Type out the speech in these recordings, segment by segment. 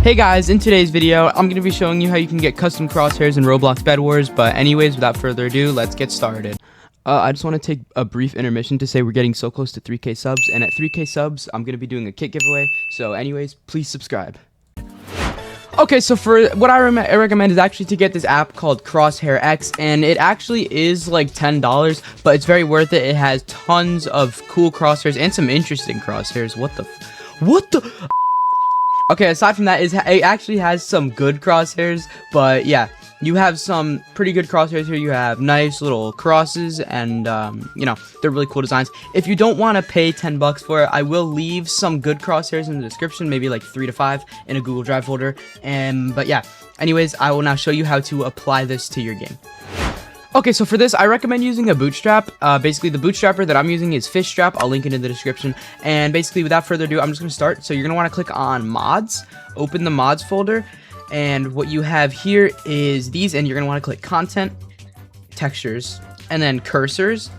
Hey guys, in today's video, I'm going to be showing you how you can get custom crosshairs in Roblox Bedwars, but anyways, without further ado, let's get started. I just want to take a brief intermission to say we're getting so close to 3K subs, and at 3K subs, I'm going to be doing a kit giveaway, so anyways, please subscribe. Okay, so for what I recommend is actually to get this app called Crosshair X, and it actually is like $10, but it's very worth it. It has tons of cool crosshairs and some interesting crosshairs. What the Okay, aside from that, it actually has some good crosshairs, but yeah, you have some pretty good crosshairs here. You have nice little crosses, and you know, they're really cool designs. If you don't want to pay 10 bucks for it, I will leave some good crosshairs in the description, maybe like 3 to 5 in a Google Drive folder. But yeah, anyways, I will now show you how to apply this to your game. Okay, so for this, I recommend using a bootstrap. Basically, the bootstrapper that I'm using is Fishstrap. I'll link it in the description. And basically, without further ado, I'm just going to start. So you're going to want to click on mods, open the mods folder. And what you have here is these, and you're going to want to click content, textures, and then cursors.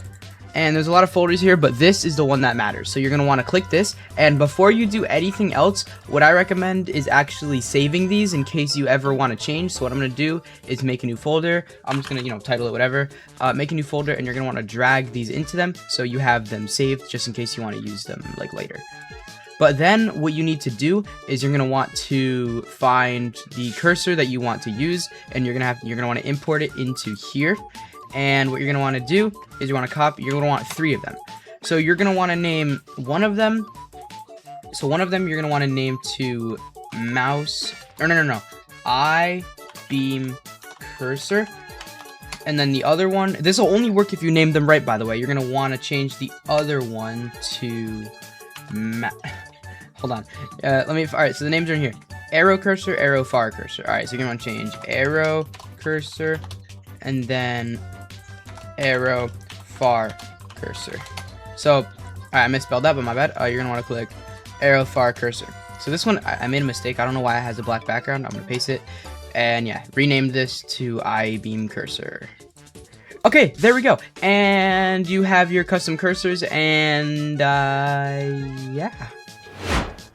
And there's a lot of folders here, but this is the one that matters. So you're going to want to click this. And before you do anything else, what I recommend is actually saving these in case you ever want to change. So what I'm going to do is make a new folder. I'm just going to, title it whatever. Make a new folder, and you're going to want to drag these into them so you have them saved just in case you want to use them like later. But then what you need to do is you're going to want to find the cursor that you want to use, and you're going to want to import it into here. And what you're going to want to do is you're going to want 3 of them. So you're going to want to name one of them. So one of them you're going to want to name to mouse, no, I beam cursor. And then the other one, this will only work if you name them right, by the way. You're going to want to change the other one to hold on. Alright, so the names are in here. Arrow cursor, arrow far cursor. Alright, so you're going to want to change arrow cursor and then arrow far cursor. So, alright, I misspelled that, but my bad. You're going to want to click arrow far cursor. So this one, I made a mistake. I don't know why it has a black background. I'm going to paste it. And yeah, rename this to I beam cursor. Okay, there we go. And you have your custom cursors, and yeah.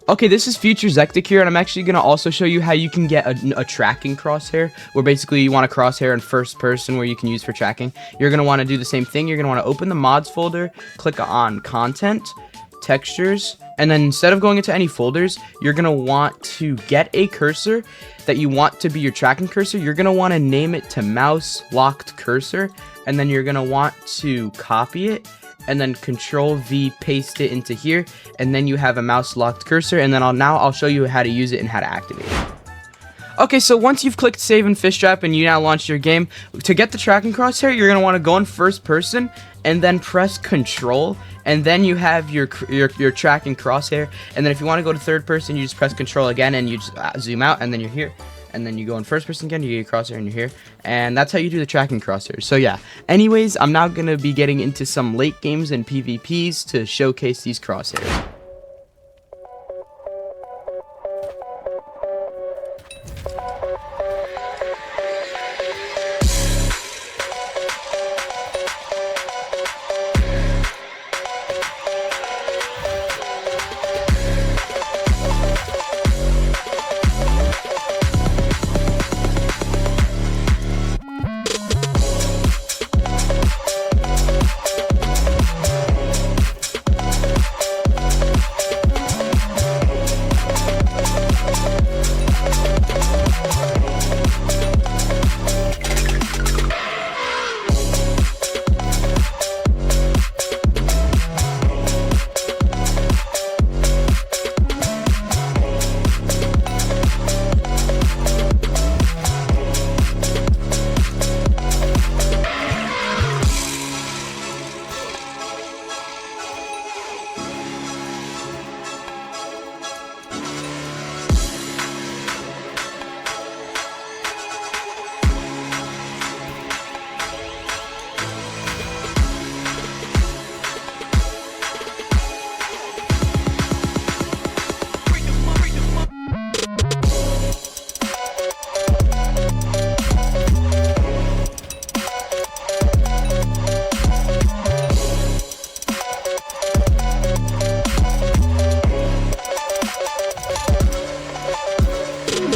Okay, this is Future Zectic here, and I'm actually going to also show you how you can get a tracking crosshair, where basically you want a crosshair in first person where you can use for tracking. You're going to want to do the same thing. You're going to want to open the mods folder, click on content, textures, and then instead of going into any folders, you're going to want to get a cursor that you want to be your tracking cursor. You're going to want to name it to mouse locked cursor, and then you're going to want to copy it, and then Control V, paste it into here, and then you have a mouse locked cursor. And then I'll show you how to use it and how to activate it. Okay, so once you've clicked save in Fishstrap and you now launch your game, to get the tracking crosshair, you're gonna want to go in first person and then press Control, and then you have your tracking crosshair. And then if you want to go to third person, you just press Control again, and you just zoom out, and then you're here. And then you go in first person again, you get your crosshair, and you're here. And that's how you do the tracking crosshair. So yeah, anyways, I'm now going to be getting into some late games and PvPs to showcase these crosshairs.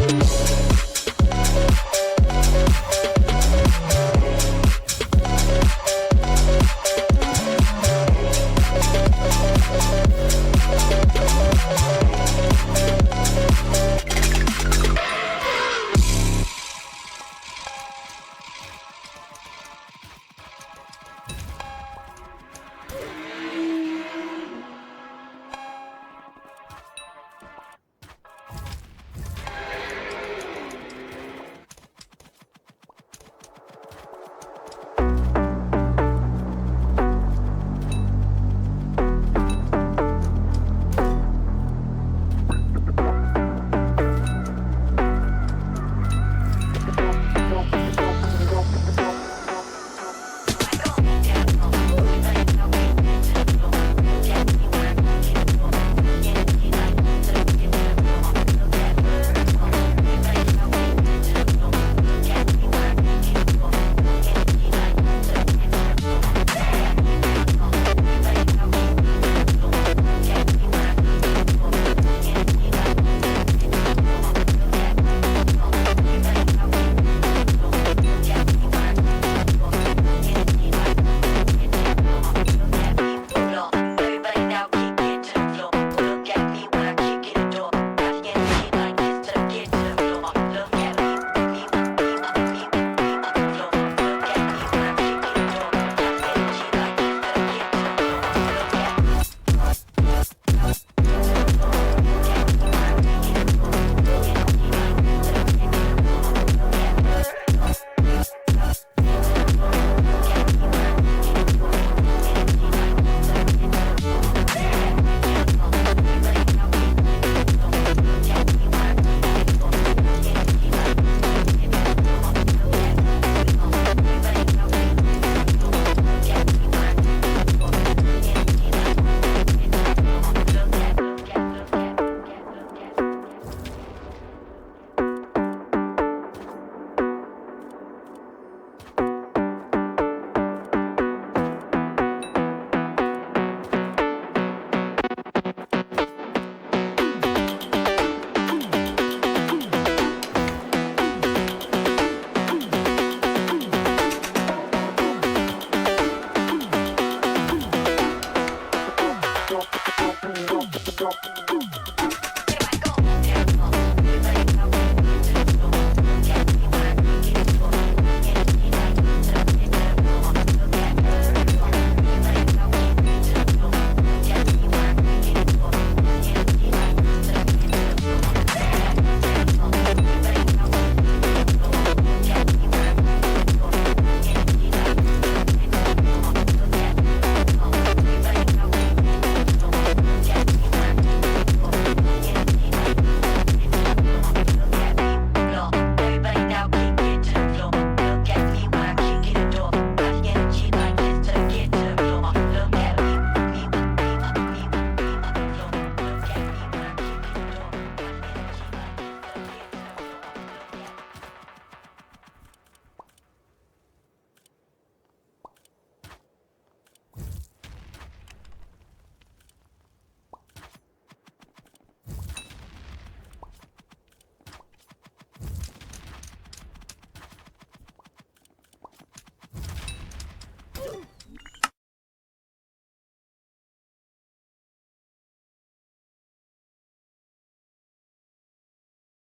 Bye.